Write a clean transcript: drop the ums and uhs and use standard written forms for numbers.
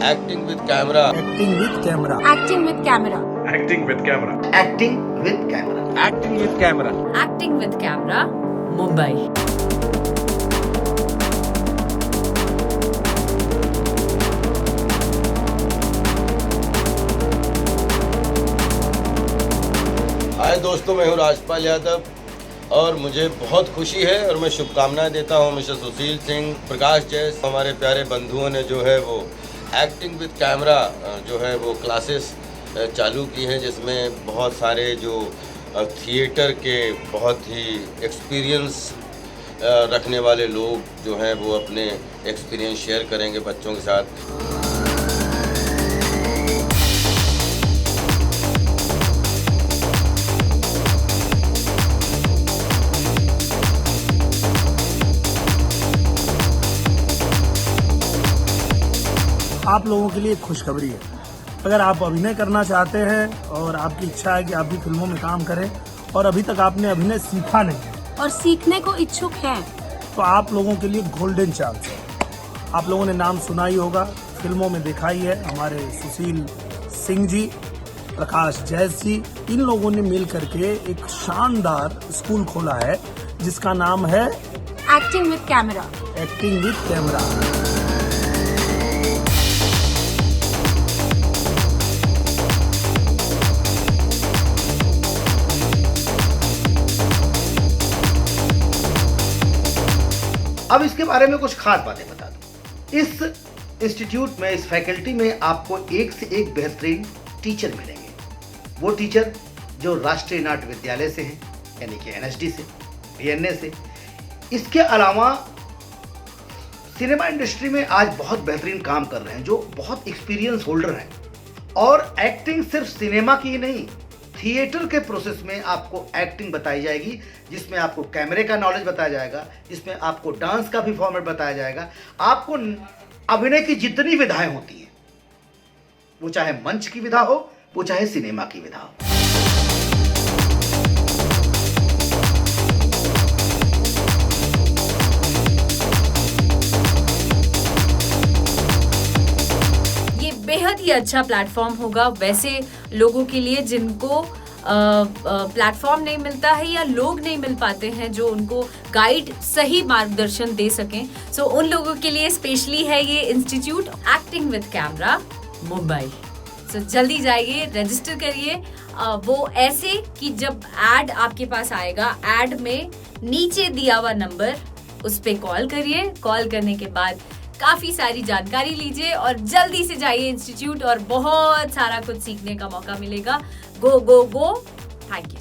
Acting with camera. Acting with camera. Acting with camera. Acting with camera. Acting with camera. Acting with camera. Acting with camera Mumbai. Hi दोस्तों, मैं हूँ राजपाल यादव और मुझे बहुत खुशी है और मैं शुभकामनाएं देता हूँ मिस्टर सुशील सिंह, प्रकाश जैस, हमारे प्यारे बंधुओं ने जो है वो एक्टिंग विद कैमरा जो है वो क्लासेस चालू की हैं, जिसमें बहुत सारे जो थिएटर के बहुत ही एक्सपीरियंस रखने वाले लोग जो हैं वो अपने एक्सपीरियंस शेयर करेंगे बच्चों के साथ। आप लोगों के लिए खुशखबरी है। अगर आप अभिनय करना चाहते हैं और आपकी इच्छा है कि आप भी फिल्मों में काम करें और अभी तक आपने अभिनय सीखा नहीं और सीखने को इच्छुक हैं, तो आप लोगों के लिए गोल्डन चांस है। आप लोगों ने नाम सुना ही होगा, फिल्मों में देखा ही है, हमारे सुशील सिंह जी, प्रकाश जैस जी, इन लोगों ने मिल करके एक शानदार स्कूल खोला है जिसका नाम है acting with camera. Acting with camera. अब इसके बारे में कुछ खास बातें बता दूं। इस इंस्टीट्यूट में, इस फैकल्टी में आपको एक से एक बेहतरीन टीचर मिलेंगे। वो टीचर जो राष्ट्रीय नाट्य विद्यालय से हैं, यानी कि एनएसडी से, बीएनए से। इसके अलावा सिनेमा इंडस्ट्री में आज बहुत बेहतरीन काम कर रहे हैं, जो बहुत एक्सपीरियंस होल्डर हैं। और एक्टिंग सिर्फ सिनेमा की ही नहीं, थिएटर के प्रोसेस में आपको एक्टिंग बताई जाएगी, जिसमें आपको कैमरे का नॉलेज बताया जाएगा, जिसमें आपको डांस का भी फॉर्मेट बताया जाएगा। आपको अभिनय की जितनी विधाएं होती हैं, वो चाहे मंच की विधा हो, वो चाहे सिनेमा की विधा हो। बेहद ही अच्छा प्लेटफॉर्म होगा वैसे लोगों के लिए जिनको प्लेटफॉर्म नहीं मिलता है या लोग नहीं मिल पाते हैं जो उनको गाइड, सही मार्गदर्शन दे सकें। सो उन लोगों के लिए स्पेशली है ये institute acting with camera Mumbai. So जल्दी जाइए, रजिस्टर करिए। वो ऐसे कि जब एड आपके पास आएगा, एड में नीचे दिया हुआ नंबर, उस पे कॉल करिए। कॉल करने के बाद काफी सारी जानकारी लीजिए और जल्दी से जाइए इंस्टीट्यूट और बहुत सारा कुछ सीखने का मौका मिलेगा। Go go go. Thank you.